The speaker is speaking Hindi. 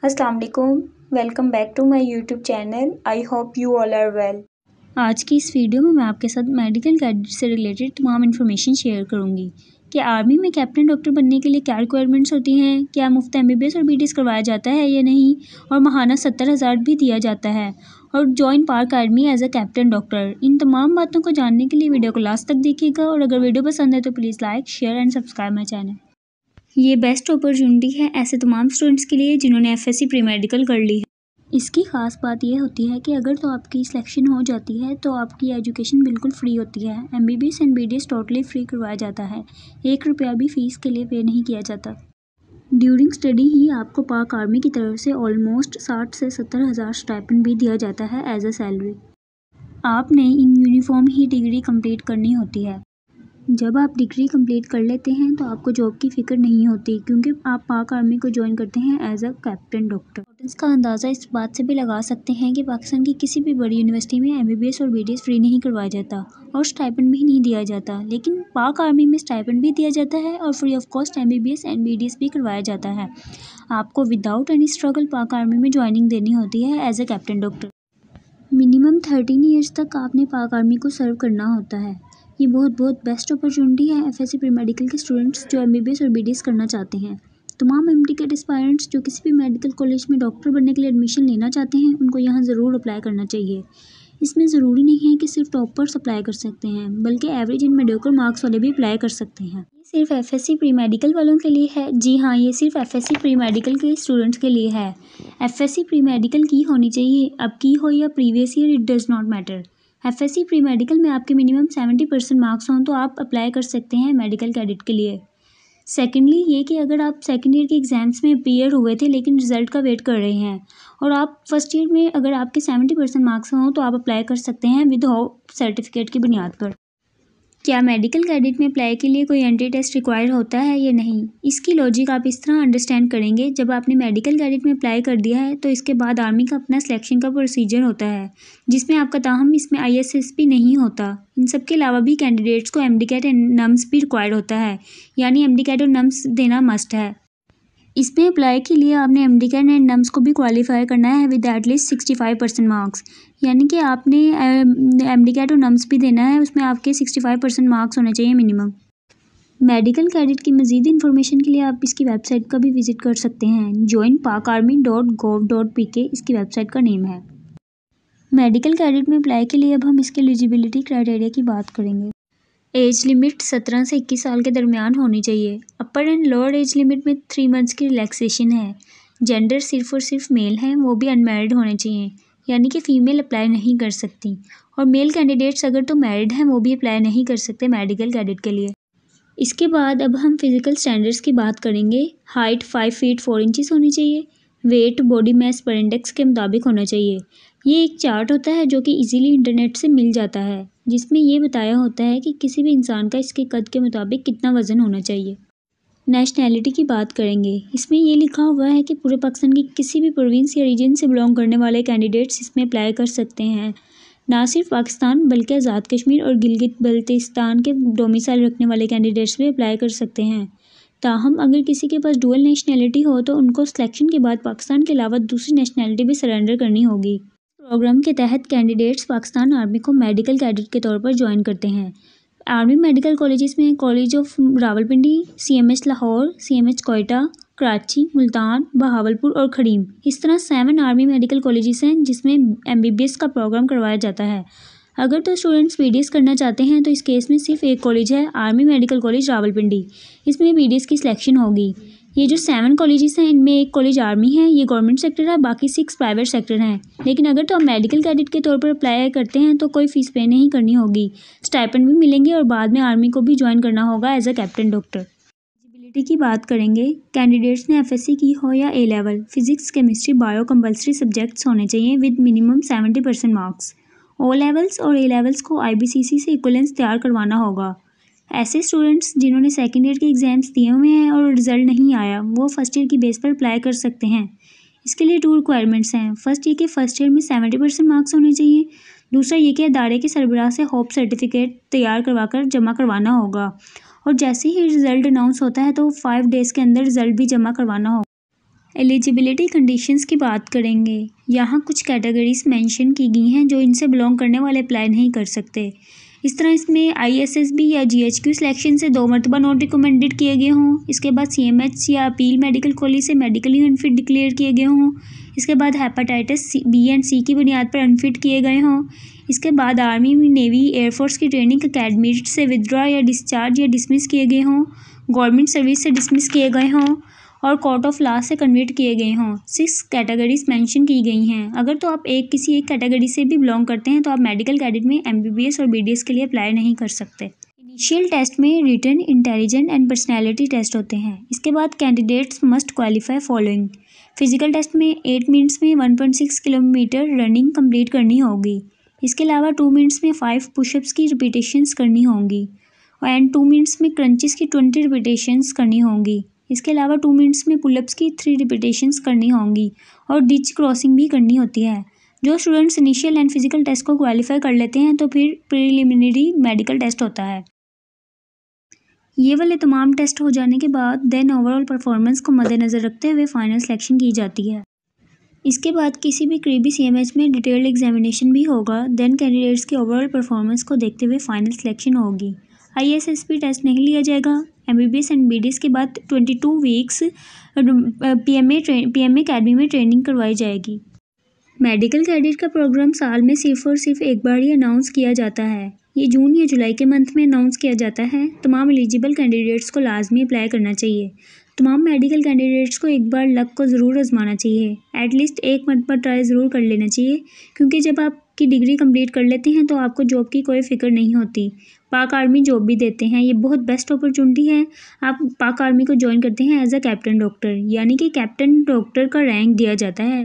अस्सलाम वालेकुम, welcome back to my YouTube channel. I hope you all are well. आज की इस वीडियो में मैं आपके साथ मेडिकल कैडेट से रिलेटेड तमाम इन्फॉर्मेशन शेयर करूंगी कि आर्मी में कैप्टन डॉक्टर बनने के लिए क्या रिक्वायरमेंट्स होती हैं, क्या मुफ्त MBBS और BDS करवाया जाता है या नहीं, और माहाना 70,000 भी दिया जाता है, और join Pak army as a captain doctor. इन तमाम बातों को जानने के लिए वीडियो को लास्ट तक देखिएगा, और अगर वीडियो पसंद है तो please like, share and subscribe my channel. ये बेस्ट अपॉर्चुनिटी है ऐसे तमाम स्टूडेंट्स के लिए जिन्होंने FSC प्री मेडिकल कर ली है। इसकी ख़ास बात यह होती है कि अगर तो आपकी सिलेक्शन हो जाती है तो आपकी एजुकेशन बिल्कुल फ्री होती है। MBBS and BDS totally free करवाया जाता है। 1 रुपया भी फ़ीस के लिए पे नहीं किया जाता। ड्यूरिंग स्टडी ही आपको पाक आर्मी की तरफ से ऑलमोस्ट 60 से 70,000 स्टाइपेंड भी दिया जाता है एज अ सैलरी। आपने इन यूनिफॉर्म ही डिग्री कंप्लीट करनी होती है। जब आप डिग्री कंप्लीट कर लेते हैं तो आपको जॉब की फ़िक्र नहीं होती, क्योंकि आप पाक आर्मी को ज्वाइन करते हैं एज अ कैप्टन डॉक्टर। इसका अंदाज़ा इस बात से भी लगा सकते हैं कि पाकिस्तान की किसी भी बड़ी यूनिवर्सिटी में MBBS और BDS फ्री नहीं करवाया जाता और स्टाइपेंड भी नहीं दिया जाता, लेकिन पाक आर्मी में स्टाइपेंड भी दिया जाता है और free of cost MBBS and BDS भी करवाया जाता है। आपको without any struggle Pak army में ज्वाइनिंग देनी होती है as a captain doctor. Minimum 13 years तक आपने पाक आर्मी को सर्व करना होता है। ये बहुत बेस्ट अपॉर्चुनिटी है FSC प्री मेडिकल के स्टूडेंट्स जो MBBS और BDS करना चाहते हैं। तमाम MD-CAT एस्पायरेंट्स जो किसी भी मेडिकल कॉलेज में डॉक्टर बनने के लिए एडमिशन लेना चाहते हैं उनको यहाँ ज़रूर अप्लाई करना चाहिए। इसमें ज़रूरी नहीं है कि सिर्फ टॉपर्स अप्लाई कर सकते हैं, बल्कि एवरेज एंड मीडियोकर मार्क्स वाले भी अप्लाई कर सकते हैं। ये सिर्फ FSC प्री मेडिकल वालों के लिए है। जी हाँ, ये सिर्फ FSC प्री मेडिकल के स्टूडेंट्स के लिए है। FSC प्री मेडिकल की होनी चाहिए, अब की हो या previous year, it does not matter. FSC pre medical में आपके मिनिमम 70% मार्क्स हों तो आप अप्लाई कर सकते हैं मेडिकल कैडेट के लिए। सेकेंडली ये कि अगर आप सेकेंड ईयर के एग्ज़ाम्स में अपीयर हुए थे लेकिन रिज़ल्ट का वेट कर रहे हैं और आप फर्स्ट ईयर में अगर आपके 70% मार्क्स हों तो आप अप्लाई कर सकते हैं विद होप सर्टिफिकेट की बुनियाद पर। क्या मेडिकल कैडेट में अप्लाई के लिए कोई एंट्री टेस्ट रिक्वायर होता है या नहीं? इसकी लॉजिक आप इस तरह अंडरस्टैंड करेंगे, जब आपने मेडिकल कैडेट में अप्लाई कर दिया है तो इसके बाद आर्मी का अपना सिलेक्शन का प्रोसीजर होता है, जिसमें आपका ताहम इसमें ISSP नहीं होता। इन सब के अलावा भी कैंडिडेट्स को MD-CAT एंड NUMS भी रिक्वायर्ड होता है, यानी MD-CAT और NUMS देना मस्ट है। इसमें अप्लाई के लिए आपने MD-CAT एंड NUMS को भी क्वालिफाई करना है विद एटलीस्ट 65% मार्क्स, यानी कि आपने MD-CAT और NUMS भी देना है, उसमें आपके 65% मार्क्स होने चाहिए मिनिमम। मेडिकल कैडेट की मज़ीद इन्फॉर्मेशन के लिए आप इसकी वेबसाइट का भी विज़िट कर सकते हैं। joinpakarmy.gov.pk इसकी वेबसाइट का नेम है। मेडिकल कैडेट में अप्लाई के लिए अब हम इसके एलिजिबिलिटी क्राइटेरिया की बात करेंगे। एज लिमिट 17 से 21 साल के दरमियान होनी चाहिए। अपर एंड लोअर एज लिमिट में 3 मंथ्स की रिलैक्सेशन है। जेंडर सिर्फ और सिर्फ मेल हैं, वो भी अनमैरिड होने चाहिए, यानी कि फ़ीमेल अप्लाई नहीं कर सकती, और मेल कैंडिडेट्स अगर तो मैरिड हैं वो भी अप्लाई नहीं कर सकते मेडिकल कैडेट के लिए। इसके बाद अब हम फिज़िकल स्टैंडर्ड्स की बात करेंगे। हाइट 5 फीट 4 इंचज़ होनी चाहिए। वेट बॉडी मास पर इंडेक्स के मुताबिक होना चाहिए। ये एक चार्ट होता है जो कि इजीली इंटरनेट से मिल जाता है, जिसमें ये बताया होता है कि किसी भी इंसान का इसके कद के मुताबिक कितना वज़न होना चाहिए। नेशनैलिटी की बात करेंगे। इसमें ये लिखा हुआ है कि पूरे पाकिस्तान की किसी भी प्रोविंस या रीजन से बिलोंग करने वाले कैंडिडेट्स इसमें अप्लाई कर सकते हैं। ना सिर्फ पाकिस्तान बल्कि आज़ाद कश्मीर और गिलगित बल्तिस्तान के डोमिसाइल रखने वाले कैंडिडेट्स भी अप्लाई कर सकते हैं। ताहम अगर किसी के पास डुअल नेशनैलिटी हो तो उनको सिलेक्शन के बाद पाकिस्तान के अलावा दूसरी नेशनैलिटी भी सरेंडर करनी होगी। प्रोग्राम के तहत कैंडिडेट्स पाकिस्तान आर्मी को मेडिकल कैडेट के तौर पर ज्वाइन करते हैं। आर्मी मेडिकल कॉलेजेस में college of Rawalpindi, CMH Lahore, CMH Quetta, Karachi, Multan, Bahawalpur और खड़ीम, इस तरह 7 आर्मी मेडिकल कॉलेजेस हैं जिसमें MBBS का प्रोग्राम करवाया जाता है। अगर तो स्टूडेंट्स BDS करना चाहते हैं तो इस केस में सिर्फ एक कॉलेज है, आर्मी मेडिकल कॉलेज रावलपिंडी, इसमें BDS की सिलेक्शन होगी। ये जो 7 कॉलेजेस हैं इनमें एक कॉलेज आर्मी है, ये गवर्नमेंट सेक्टर है, बाकी 6 प्राइवेट सेक्टर हैं। लेकिन अगर तो आप मेडिकल कैडेट के तौर पर अप्लाई करते हैं तो कोई फ़ीस पे नहीं करनी होगी, स्टाइपेंड भी मिलेंगे और बाद में आर्मी को भी ज्वाइन करना होगा as a captain doctor. Eligibility की बात करेंगे। कैंडिडेट्स ने FSC की हो या A level, physics, chemistry, bio compulsory subjects होने चाहिए with minimum 70% marks. O levels और A लेवल्स को IBCC से इक्वलेंस तैयार करवाना होगा। ऐसे स्टूडेंट्स जिन्होंने सेकेंड ईयर के एग्ज़ाम्स दिए हुए हैं और रिज़ल्ट नहीं आया, वो फर्स्ट ईयर की बेस पर अप्लाई कर सकते हैं। इसके लिए 2 रिक्वायरमेंट्स हैं। फर्स्ट ये कि फ़र्स्ट ईयर में 70% मार्क्स होने चाहिए। दूसरा ये कि अदारे के सरबराह से होप सर्टिफिकेट तैयार करवाकर जमा करवाना होगा, और जैसे ही रिज़ल्ट अनाउंस होता है तो 5 डेज़ के अंदर रिज़ल्ट भी जमा करवाना होगा। एलिजिबिलिटी कंडीशंस की बात करेंगे। यहाँ कुछ कैटेगरीज मेंशन की गई हैं जो इनसे बिलोंग करने वाले अप्लाई नहीं कर सकते। इस तरह इसमें ISSB या GHQ सिलेक्शन से 2 मरतबा नॉट रिकमेंडेड किए गए हों। इसके बाद CMH या अपील मेडिकल कॉलेज से मेडिकली अनफिट डिक्लेयर किए गए हों। इसके बाद हेपेटाइटिस B एंड C की बुनियाद पर अनफिट किए गए हों। इसके बाद आर्मी, नेवी, एयरफोर्स की ट्रेनिंग अकेडमी से विदड्रॉ या डिस्चार्ज या डिसमिस किए गए हों, गवर्नमेंट सर्विस से डिसमिस किए गए हों और कोर्ट ऑफ लॉ से कन्वर्ट किए गए हों। 6 कैटेगरीज मेंशन की गई हैं। अगर तो आप किसी एक कैटेगरी से भी बिलोंग करते हैं तो आप मेडिकल कैडेट में MBBS और BDS के लिए अप्लाई नहीं कर सकते। इनिशियल टेस्ट में written, intelligent and personality test होते हैं। इसके बाद candidates must qualify following. Physical test में 8 मिनट्स में 1.6 किलोमीटर रनिंग कंप्लीट करनी होगी। इसके अलावा 2 मिनट्स में 5 पुशअप्स की रिपीटेशंस करनी होंगी एंड 2 मिनट्स में क्रंचेस की 20 रिपीटेशंस करनी होंगी। इसके अलावा 2 मिनट्स में पुलअप्स की 3 रिपीटेशंस करनी होंगी और डिच क्रॉसिंग भी करनी होती है। जो students initial and physical test को क्वालिफाई कर लेते हैं तो फिर प्रिलिमिनरी मेडिकल टेस्ट होता है। ये वाले तमाम टेस्ट हो जाने के बाद देन ओवरऑल परफॉर्मेंस को मद्देनज़र रखते हुए फाइनल सिलेक्शन की जाती है। इसके बाद किसी भी करीबी CMH में डिटेल्ड एग्जामिनेशन भी होगा। देन कैंडिडेट्स की ओवरऑल परफॉर्मेंस को देखते हुए फाइनल सिलेक्शन होगी। ISSB टेस्ट नहीं लिया जाएगा। MBBS एंड BDS के बाद 22 वीक्स PMA अकेडमी में ट्रेनिंग करवाई जाएगी। मेडिकल कैडेट का प्रोग्राम साल में सिर्फ और सिर्फ एक बार ही अनाउंस किया जाता है। ये जून या जुलाई के मंथ में अनाउंस किया जाता है। तमाम एलिजिबल कैंडिडेट्स को लाजमी अप्लाई करना चाहिए। तमाम मेडिकल कैंडिडेट्स को एक बार लक को ज़रूर आजमाना चाहिए। एटलीस्ट एक मरतबा ट्राई ज़रूर कर लेना चाहिए, क्योंकि जब आपकी डिग्री कंप्लीट कर लेते हैं तो आपको जॉब की कोई फ़िक्र नहीं होती। पाक आर्मी जॉब भी देते हैं। ये बहुत बेस्ट अपॉर्चुनिटी है। आप पाक आर्मी को ज्वाइन करते हैं एज अ कैप्टन डॉक्टर, यानी कि कैप्टन डॉक्टर का रैंक दिया जाता है।